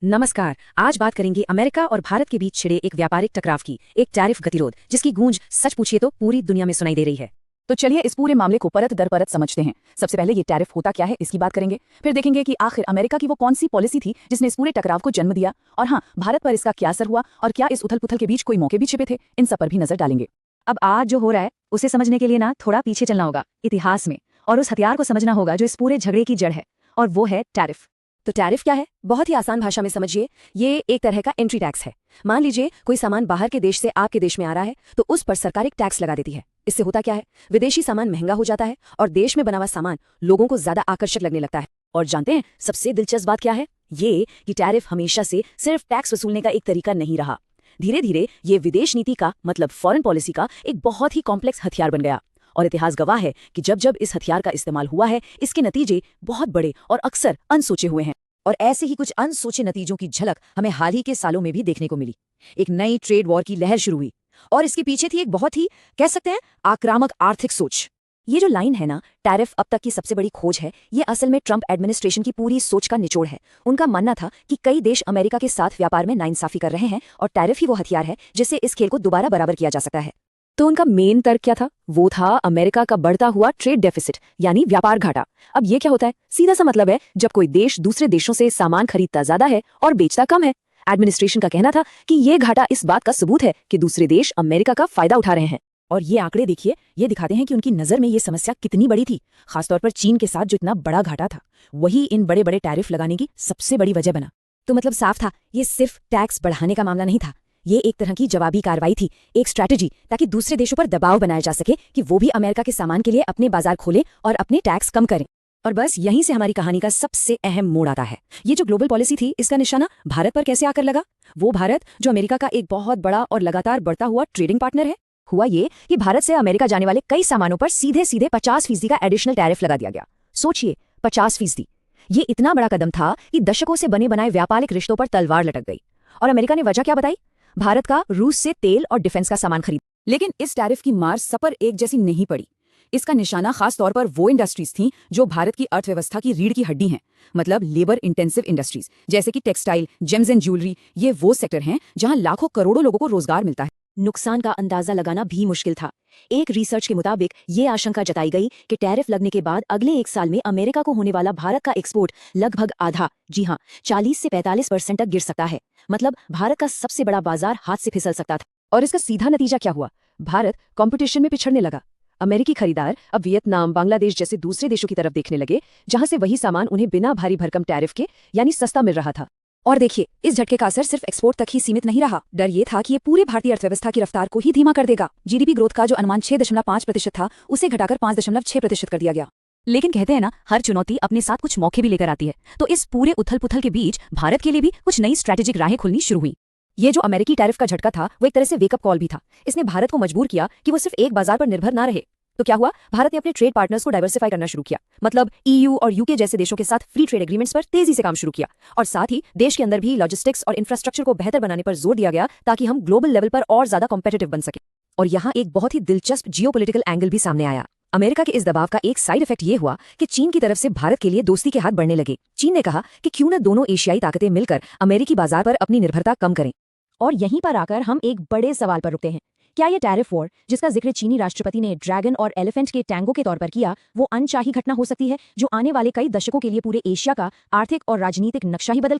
नमस्कार। आज बात करेंगे अमेरिका और भारत के बीच छिड़े एक व्यापारिक टकराव की, एक टैरिफ गतिरोध जिसकी गूंज सच पूछिए तो पूरी दुनिया में सुनाई दे रही है। तो चलिए इस पूरे मामले को परत दर परत समझते हैं। सबसे पहले ये टैरिफ होता क्या है इसकी बात करेंगे, फिर देखेंगे कि आखिर अमेरिका की वो कौन सी पॉलिसी थी जिसने इस पूरे टकराव को जन्म दिया, और हाँ, भारत पर इसका क्या असर हुआ और क्या इस उथल पुथल के बीच कोई मौके भी छिपे थे, इन सब पर भी नजर डालेंगे। अब आज जो हो रहा है उसे समझने के लिए ना थोड़ा पीछे चलना होगा इतिहास में, और उस हथियार को समझना होगा जो इस पूरे झगड़े की जड़ है, और वो है टैरिफ। तो टैरिफ क्या है? बहुत ही आसान भाषा में समझिए, ये एक तरह का एंट्री टैक्स है। मान लीजिए कोई सामान बाहर के देश से आपके देश में आ रहा है तो उस पर सरकार एक टैक्स लगा देती है। इससे होता क्या है, विदेशी सामान महंगा हो जाता है और देश में बना हुआ सामान लोगों को ज्यादा आकर्षक लगने लगता है। और जानते हैं सबसे दिलचस्प बात क्या है? ये कि टैरिफ हमेशा से सिर्फ टैक्स वसूलने का एक तरीका नहीं रहा। धीरे धीरे ये विदेश नीति का मतलब फॉरेन पॉलिसी का एक बहुत ही कॉम्प्लेक्स हथियार बन गया। और इतिहास गवाह है कि जब जब इस हथियार का इस्तेमाल हुआ है इसके नतीजे बहुत बड़े और अक्सर अनसोचे हुए हैं। और ऐसे ही कुछ अनसोचे नतीजों की झलक हमें हाल ही के सालों में भी देखने को मिली। एक नई ट्रेड वॉर की लहर शुरू हुई और इसके पीछे थी एक बहुत ही, कह सकते हैं, आक्रामक आर्थिक सोच। ये जो लाइन है ना, टैरिफ अब तक की सबसे बड़ी खोज है, ये असल में ट्रंप एडमिनिस्ट्रेशन की पूरी सोच का निचोड़ है। उनका मानना था कि कई देश अमेरिका के साथ व्यापार में नाइंसाफी कर रहे हैं और टैरिफ ही वो हथियार है जिससे इस खेल को दोबारा बराबर किया जा सकता है। तो उनका मेन तर्क क्या था? वो था अमेरिका का बढ़ता हुआ ट्रेड डेफिसिट, यानी व्यापार घाटा। अब ये क्या होता है? सीधा सा मतलब है जब कोई देश दूसरे देशों से सामान खरीदता ज्यादा है और बेचता कम है। एडमिनिस्ट्रेशन का कहना था कि ये घाटा इस बात का सबूत है कि दूसरे देश अमेरिका का फायदा उठा रहे हैं। और ये आंकड़े देखिए, ये दिखाते हैं कि उनकी नजर में ये समस्या कितनी बड़ी थी। खासतौर पर चीन के साथ जो इतना बड़ा घाटा था, वही इन बड़े बड़े टैरिफ लगाने की सबसे बड़ी वजह बना। तो मतलब साफ था, ये सिर्फ टैक्स बढ़ाने का मामला नहीं था, ये एक तरह की जवाबी कार्रवाई थी, एक स्ट्रैटेजी, ताकि दूसरे देशों पर दबाव बनाया जा सके कि वो भी अमेरिका के सामान के लिए अपने बाजार खोलें और अपने टैक्स कम करें। और बस यहीं से हमारी कहानी का सबसे अहम मोड़ आता है। ये जो ग्लोबल पॉलिसी थी, इसका निशाना भारत पर कैसे आकर लगा? वो भारत जो अमेरिका का एक बहुत बड़ा और लगातार बढ़ता हुआ ट्रेडिंग पार्टनर है। हुआ ये कि भारत से अमेरिका जाने वाले कई सामानों पर सीधे सीधे 50% का एडिशनल टैरिफ लगा दिया गया। सोचिए, 50%। ये इतना बड़ा कदम था कि दशकों से बने बनाए व्यापारिक रिश्तों पर तलवार लटक गई। और अमेरिका ने वजह क्या बताई? भारत का रूस से तेल और डिफेंस का सामान खरीद। लेकिन इस टैरिफ की मार सब पर एक जैसी नहीं पड़ी। इसका निशाना खास तौर पर वो इंडस्ट्रीज थीं जो भारत की अर्थव्यवस्था की रीढ़ की हड्डी हैं, मतलब लेबर इंटेंसिव इंडस्ट्रीज, जैसे कि टेक्सटाइल, जेम्स एंड ज्वेलरी। ये वो सेक्टर हैं जहां लाखों करोड़ों लोगों को रोजगार मिलता है। नुकसान का अंदाजा लगाना भी मुश्किल था। एक रिसर्च के मुताबिक ये आशंका जताई गई कि टैरिफ लगने के बाद अगले एक साल में अमेरिका को होने वाला भारत का एक्सपोर्ट लगभग आधा, जी हाँ, 40 से 45% तक गिर सकता है। मतलब भारत का सबसे बड़ा बाजार हाथ से फिसल सकता था। और इसका सीधा नतीजा क्या हुआ? भारत कंपटीशन में पिछड़ने लगा। अमेरिकी खरीदार अब वियतनाम, बांग्लादेश जैसे दूसरे देशों की तरफ देखने लगे, जहां से वही सामान उन्हें बिना भारी भरकम टैरिफ के, यानी सस्ता मिल रहा था। और देखिए, इस झटके का असर सिर्फ एक्सपोर्ट तक ही सीमित नहीं रहा। डर ये था कि ये पूरे भारतीय अर्थव्यवस्था की रफ्तार को ही धीमा कर देगा। जीडीपी ग्रोथ का जो अनुमान 6.5% था, उसे घटाकर 5.6% कर दिया गया। लेकिन कहते हैं ना, हर चुनौती अपने साथ कुछ मौके भी लेकर आती है। तो इस पूरे उथल पुथल के बीच भारत के लिए भी कुछ नई स्ट्रैटेजिक राहें खुलनी शुरू हुई। ये जो अमेरिकी टैरिफ का झटका था, वो एक तरह से वेकअप कॉल भी था। इसने भारत को मजबूर किया कि वो सिर्फ एक बाजार पर निर्भर ना रहे। तो क्या हुआ? भारत ने अपने ट्रेड पार्टनर्स को डाइवर्सिफाई करना शुरू किया। मतलब ईयू और यूके जैसे देशों के साथ फ्री ट्रेड एग्रीमेंट्स पर तेजी से काम शुरू किया। और साथ ही देश के अंदर भी लॉजिस्टिक्स और इंफ्रास्ट्रक्चर को बेहतर बनाने पर जोर दिया गया, ताकि हम ग्लोबल लेवल पर और ज्यादा कॉम्पिटिटिव बन सके। और यहाँ एक बहुत ही दिलचस्प जियोपॉलिटिकल एंगल भी सामने आया। अमेरिका के इस दबाव का एक साइड इफेक्ट ये हुआ कि चीन की तरफ से भारत के लिए दोस्ती के हाथ बढ़ने लगे। चीन ने कहा कि क्यों न दोनों एशियाई ताकतें मिलकर अमेरिकी बाजार पर अपनी निर्भरता कम करें। और यहीं पर आकर हम एक बड़े सवाल पर रुकते हैं। क्या ये टैरिफ वॉर, जिसका जिक्र चीनी राष्ट्रपति ने ड्रैगन और एलिफेंट के टैंगो के तौर पर किया, वो अनचाही घटना हो सकती है जो आने वाले कई दशकों के लिए पूरे एशिया का आर्थिक और राजनीतिक नक्शा ही बदल